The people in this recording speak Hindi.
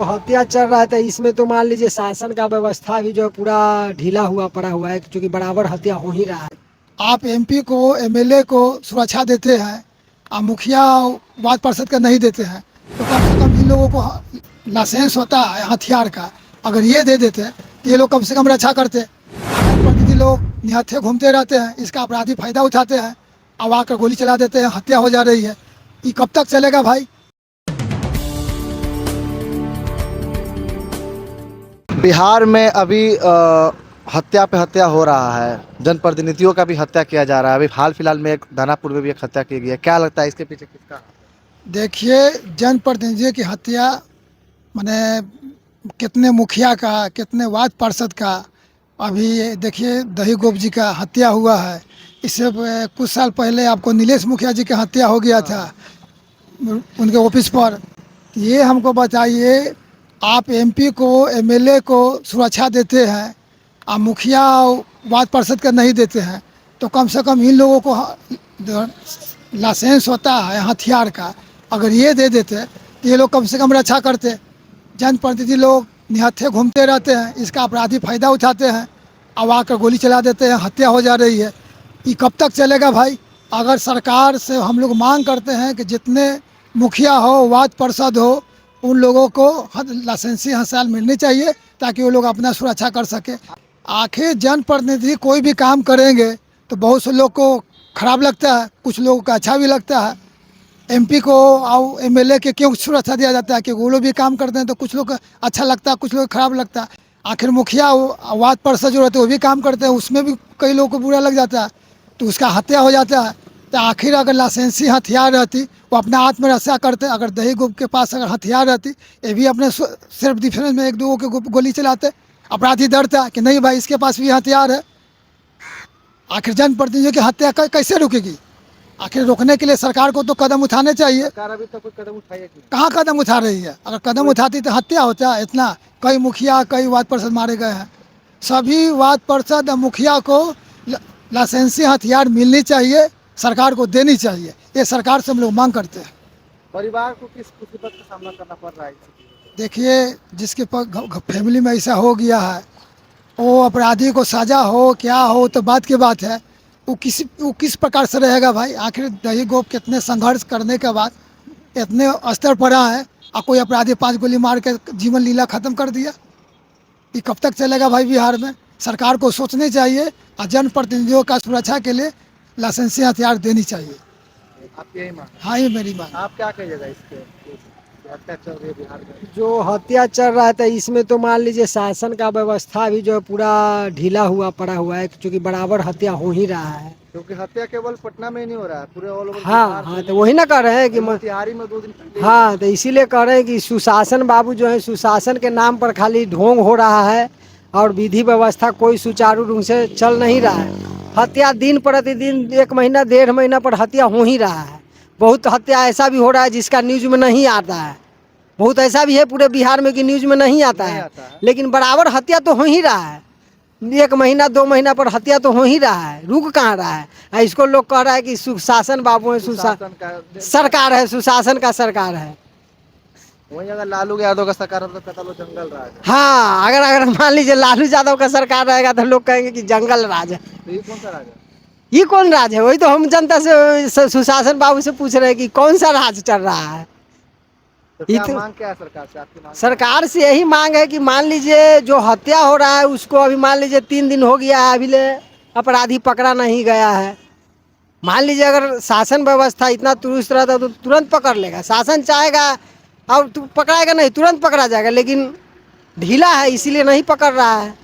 हत्या चल रहा था, इसमें तो मान लीजिए शासन का व्यवस्था भी जो है पूरा ढीला हुआ पड़ा हुआ है, क्योंकि बराबर हत्या हो ही रहा है। आप एमपी को एमएलए को सुरक्षा देते हैं और मुखिया वार्ड पार्षद का नहीं देते हैं, तो कम से कम इन लोगों को लाइसेंस होता है हथियार का, अगर ये दे देते तो ये लोग कम से कम रक्षा करते। प्रतिनिधि लोग निहत्थे घूमते रहते हैं, इसका अपराधी फायदा उठाते हैं, अब आकर गोली चला देते हैं, हत्या हो जा रही है। ये कब तक चलेगा भाई? बिहार में अभी हत्या पे हत्या हो रहा है, जनप्रतिनिधियों का भी हत्या किया जा रहा है। अभी हाल फिलहाल में एक दानापुर में भी एक हत्या की गई है। क्या लगता है इसके पीछे किसका हाथ है? देखिए, जनप्रतिनिधियों की हत्या माने कितने मुखिया का, कितने वार्ड पार्षद का। अभी देखिए दही गोप जी का हत्या हुआ है, इससे कुछ साल पहले आपको नीलेश मुखिया जी का हत्या हो गया था उनके ऑफिस पर। ये हमको बताइए, आप एमपी को एमएलए को सुरक्षा देते हैं और मुखिया वार्ड पार्षद का नहीं देते हैं, तो कम से कम इन लोगों को लाइसेंस होता है हथियार का, अगर ये दे देते तो ये लोग कम से कम रक्षा करते। जनप्रतिनिधि लोग निहत्थे घूमते रहते हैं, इसका अपराधी फायदा उठाते हैं, अब आकर गोली चला देते हैं, हत्या हो जा रही है। ये कब तक चलेगा भाई? अगर सरकार से हम लोग मांग करते हैं कि जितने मुखिया हो, वार्ड पार्षद हो, उन लोगों को लाइसेंसी हथियार मिलनी चाहिए ताकि वो लोग अपना सुरक्षा कर सके। आखिर जनप्रतिनिधि कोई भी काम करेंगे तो बहुत से लोग को खराब लगता है, कुछ लोगों को अच्छा भी लगता है। एमपी को और एमएलए के क्यों सुरक्षा दिया जाता है कि वो लोग भी काम करते हैं, तो कुछ लोग को अच्छा लगता है, कुछ लोग खराब लगता है। आखिर मुखिया वार्ड पार्षद जो रहते हैं वो भी काम करते हैं, उसमें भी कई लोगों को बुरा लग जाता है, तो उसका हत्या हो जाता है। तो आखिर अगर लाइसेंसी हथियार रहती, वो अपना आत्मरक्षा करते। अगर दही गुप के पास अगर हथियार रहती, ये भी अपने सेल्फ डिफेंस में एक दो के गोली चलाते, अपराधी डरता कि नहीं भाई इसके पास भी हथियार है। आखिर जनप्रतिनिधियों की हत्या कैसे रुकेगी? आखिर रोकने के लिए सरकार को तो कदम उठाने चाहिए। सरकार अभी तक कोई कदम उठाई है कि नहीं? कहाँ कदम उठा रही है? अगर कदम उठाती तो हत्या होता है इतना। कई मुखिया, कई वार्ड पार्षद मारे गए हैं। सभी वार्ड पार्षद और मुखिया को लाइसेंसी हथियार मिलनी चाहिए, सरकार को देनी चाहिए। ये सरकार से हम लोग मांग करते हैं। परिवार को किस मुसीबत का सामना करना पड़ रहा है? देखिए, जिसके फैमिली में ऐसा हो गया है, वो अपराधी को सजा हो क्या हो तो बात की बात है, वो किस प्रकार से रहेगा भाई? आखिर दही गोप कितने संघर्ष करने के बाद इतने स्तर पर है, और कोई अपराधी 5 गोली मार के जीवन लीला खत्म कर दिया। ये कब तक चलेगा भाई? बिहार में सरकार को सोचनी चाहिए और जनप्रतिनिधियों का सुरक्षा के लिए लाइसेंसी हथियार देनी चाहिए। आपकी यही मांग? हाँ, ये मेरी बात। आप क्या कहिएगा इसके हत्या चल रही है बिहार में? जो हत्या चल रहा था, इसमें तो मान लीजिए शासन का व्यवस्था भी जो है पूरा ढीला हुआ पड़ा हुआ है, क्योंकि बराबर हत्या हो ही रहा है। क्योंकि हत्या केवल पटना में ही नहीं हो रहा है, पूरे ऑल ओवर हाँ हाँ, तो वही ना कह रहे हैं कि मोतिहारी में 2 दिन पहले। हाँ, तो इसीलिए कह रहे हैं कि सुशासन बाबू जो है, सुशासन के नाम पर खाली ढोंग हो रहा है और विधि व्यवस्था कोई सुचारू रूप से चल नहीं रहा है। हत्या दिन प्रतिदिन, 1 महीना 1.5 महीना पर हत्या हो ही रहा है। बहुत हत्या ऐसा भी हो रहा है जिसका न्यूज में नहीं आता है, बहुत ऐसा भी है पूरे बिहार में कि न्यूज में नहीं आता है, लेकिन बराबर हत्या तो हो ही रहा है। 1 महीना 2 महीना पर हत्या तो हो ही रहा है, रुक कहाँ रहा है? इसको लोग कह रहा है कि सुशासन बाबू है, सरकार है, सुशासन का सरकार है। वहीं अगर लालू यादव का सरकार तो कहता लोग जंगल राज है। हाँ, अगर मान लीजिए लालू यादव का सरकार रहेगा तो लोग कहेंगे कि जंगल राज है। तो ये कौन सा राज है? ये कौन राज है? वही तो हम जनता से, सुशासन बाबू से पूछ रहे हैं कि कौन सा राज चल रहा है। तो क्या मांग क्या है सरकार से? आपकी मांग? सरकार से यही मांग है कि मान लीजिए जो हत्या हो रहा है उसको, अभी मान लीजिए 3 दिन हो गया है, अभी ले अपराधी पकड़ा नहीं गया है। मान लीजिए अगर शासन व्यवस्था इतना दुरुस्त रहता तो तुरंत पकड़ लेगा। शासन चाहेगा और पकड़ाएगा नहीं, तुरंत पकड़ा जाएगा, लेकिन ढीला है इसीलिए नहीं पकड़ रहा है।